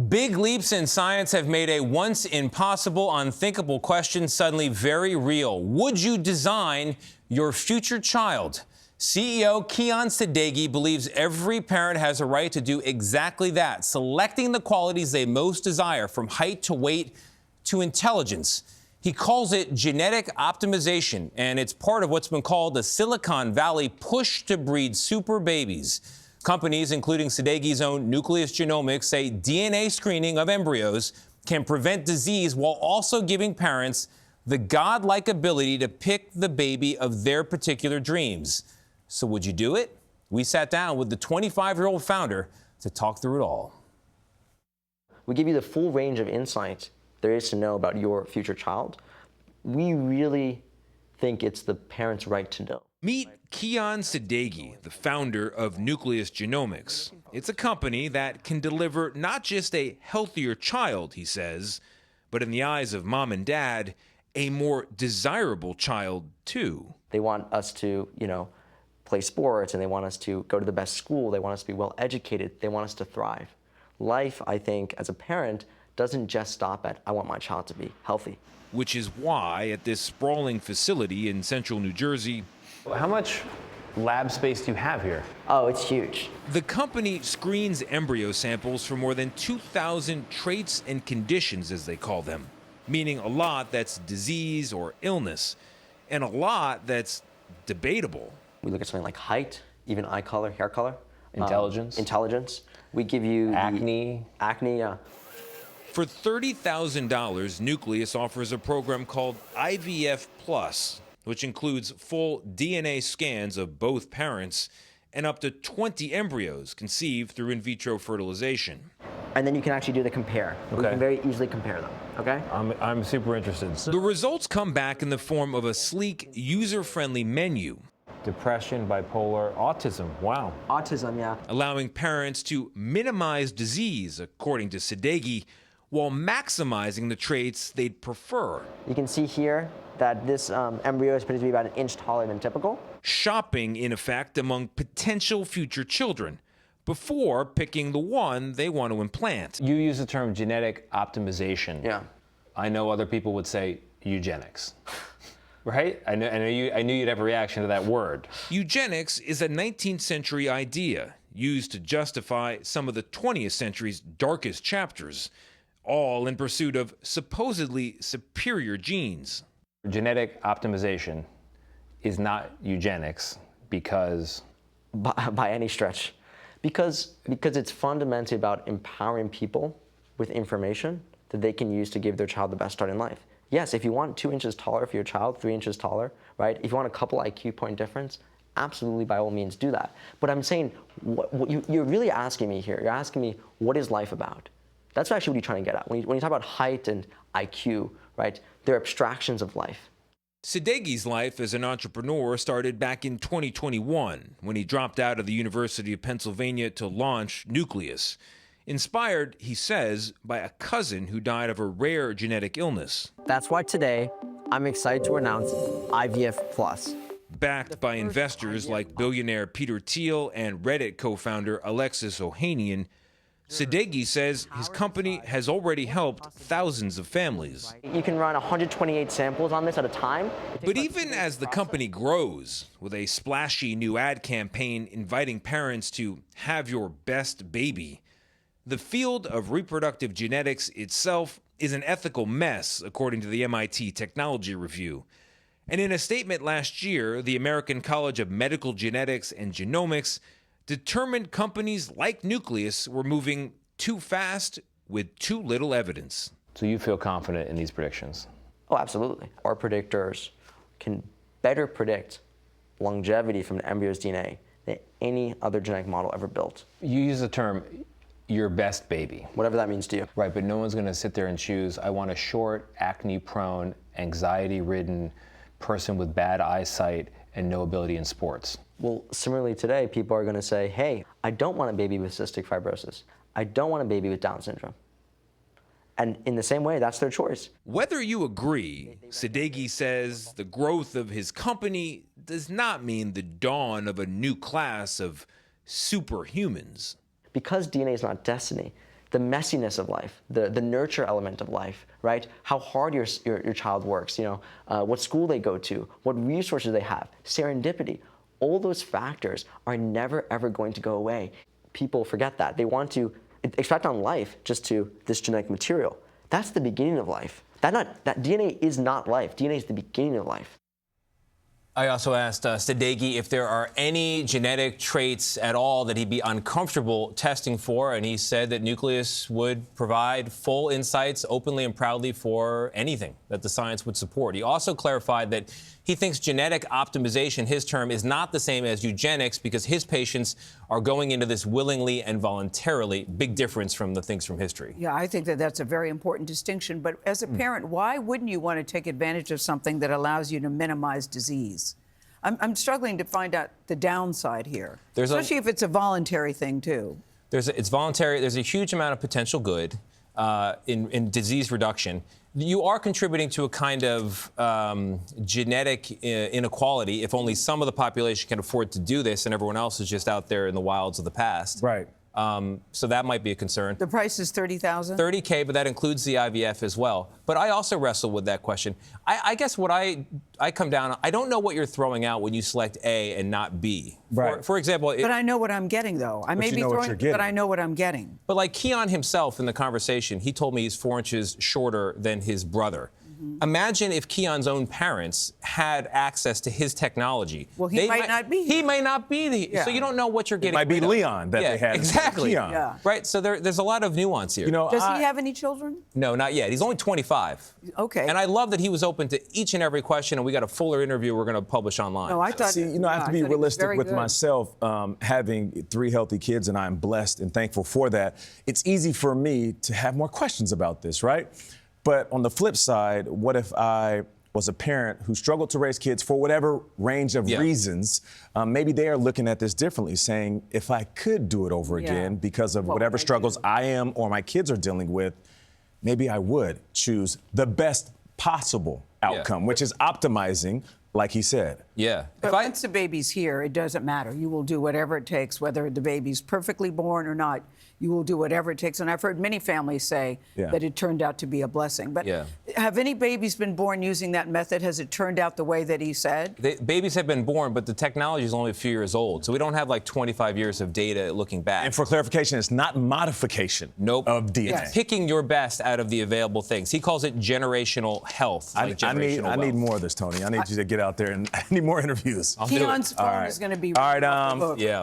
Big leaps in science have made a once impossible, unthinkable question suddenly very real. Would you design your future child? CEO Kian Sadeghi believes every parent has a right to do exactly that, selecting the qualities they most desire, from height to weight to intelligence. He calls it genetic optimization, and it's part of what's been called the Silicon Valley push to breed super babies. Companies, including Sadeghi's own Nucleus Genomics, say DNA screening of embryos can prevent disease while also giving parents the godlike ability to pick the baby of their particular dreams. So would you do it? We sat down with the 25-year-old founder to talk through it all. We give you the full range of insight there is to know about your future child. We really think it's the parent's right to know. Meet Kian Sadeghi, the founder of Nucleus Genomics. It's a company that can deliver not just a healthier child, he says, but in the eyes of mom and dad, a more desirable child too. They want us to, play sports, and they want us to go to the best school. They want us to be well educated. They want us to thrive. Life, I think, as a parent, doesn't just stop at, I want my child to be healthy. Which is why at this sprawling facility in central New Jersey, how much lab space do you have here? Oh, it's huge. The company screens embryo samples for more than 2,000 traits and conditions, as they call them, meaning a lot that's disease or illness, and a lot that's debatable. We look at something like height, even eye color, hair color. Intelligence. Intelligence. We give you acne. Acne, yeah. For $30,000, Nucleus offers a program called IVF Plus, which includes full DNA scans of both parents and up to 20 embryos conceived through in vitro fertilization. And then you can actually do the compare. Okay. We can very easily compare them, okay? I'm super interested. The results come back in the form of a sleek, user-friendly menu. Depression, bipolar, autism, wow. Autism, yeah. Allowing parents to minimize disease, according to Sadeghi, while maximizing the traits they'd prefer. You can see here that this embryo is predicted to be about an inch taller than typical. Shopping, in effect, among potential future children before picking the one they want to implant. You use the term genetic optimization. Yeah. I know other people would say eugenics. Right? I knew you'd have a reaction to that word. Eugenics is a 19th century idea used to justify some of the 20th century's darkest chapters, all in pursuit of supposedly superior genes. Genetic optimization is not eugenics because... By any stretch. Because it's fundamentally about empowering people with information that they can use to give their child the best start in life. Yes, if you want 2 inches taller for your child, 3 inches taller, right? If you want a couple IQ point difference, absolutely, by all means, do that. But I'm saying, you're really asking me here, you're asking me, what is life about? That's actually what you're trying to get at. When you talk about height and IQ, right, they're abstractions of life. Sadeghi's life as an entrepreneur started back in 2021 when he dropped out of the University of Pennsylvania to launch Nucleus. Inspired, he says, by a cousin who died of a rare genetic illness. That's why today I'm excited to announce IVF Plus. Backed by investors like billionaire Peter Thiel and Reddit co-founder Alexis Ohanian, Sadeghi says his company has already helped thousands of families. You can run 128 samples on this at a time. But even as the company grows, with a splashy new ad campaign inviting parents to have your best baby, the field of reproductive genetics itself is an ethical mess, according to the MIT Technology Review. And in a statement last year, the American College of Medical Genetics and Genomics determined companies like Nucleus were moving too fast with too little evidence. So you feel confident in these predictions? Oh, absolutely. Our predictors can better predict longevity from the embryo's DNA than any other genetic model ever built. You use the term your best baby. Whatever that means to you. Right, but no one's gonna sit there and choose, I want a short, acne-prone, anxiety-ridden person with bad eyesight and no ability in sports. Well, similarly today, people are gonna say, hey, I don't want a baby with cystic fibrosis. I don't want a baby with Down syndrome. And in the same way, that's their choice. Whether you agree, Sadeghi says the growth of his company does not mean the dawn of a new class of superhumans. Because DNA is not destiny, the messiness of life, the nurture element of life, right? How hard your child works, what school they go to, what resources they have, serendipity. All those factors are never, ever going to go away. People forget that. They want to extract on life just to this genetic material. That's the beginning of life. That DNA is not life. DNA is the beginning of life. I also asked Sadeghi if there are any genetic traits at all that he'd be uncomfortable testing for, and he said that Nucleus would provide full insights openly and proudly for anything that the science would support. He also clarified that he thinks genetic optimization, his term, is not the same as eugenics because his patients are going into this willingly and voluntarily. Big difference from the things from history. Yeah, I think that that's a very important distinction. But as a parent, why wouldn't you want to take advantage of something that allows you to minimize disease? I'm struggling to find out the downside here, especially if it's a voluntary thing, too. It's voluntary. There's a huge amount of potential good in disease reduction. You are contributing to a kind of genetic inequality if only some of the population can afford to do this and everyone else is just out there in the wilds of the past. Right. So that might be a concern. The price is $30,000? $30K, but that includes the IVF as well. But I also wrestle with that question. I guess what I come down on, I don't know what you're throwing out when you select A and not B. Right. For example... But I know what I'm getting, though. I may be throwing, but I know what I'm getting. But like Kian himself in the conversation, he told me he's 4 inches shorter than his brother. Imagine if Kian's own parents had access to his technology. Well, he might not be. He may not be. So you don't know what you're getting. It might be Leon that they had. Exactly. Kian. Yeah. Right. So there's a lot of nuance here. Does he have any children? No, not yet. He's only 25. Okay. And I love that he was open to each and every question, and we got a fuller interview we're going to publish online. No, I thought. See, I have to be realistic with myself. Having 3 healthy kids, and I'm blessed and thankful for that. It's easy for me to have more questions about this, right? But on the flip side, what if I was a parent who struggled to raise kids for whatever range of reasons? Maybe they are looking at this differently, saying, if I could do it over again because of whatever struggles I am or my kids are dealing with, maybe I would choose the best possible outcome, which is optimizing, like he said. Yeah. But once the baby's here, it doesn't matter. You will do whatever it takes, whether the baby's perfectly born or not. You will do whatever it takes. And I've heard many families say that it turned out to be a blessing. But have any babies been born using that method? Has it turned out the way that he said? Babies have been born, but the technology is only a few years old. So we don't have like 25 years of data looking back. And for clarification, it's not modification of DNA. It's picking your best out of the available things. He calls it generational health. I need more of this, Tony. I need you to get out there and I need more interviews. Kian's phone is going to be all right. Yeah.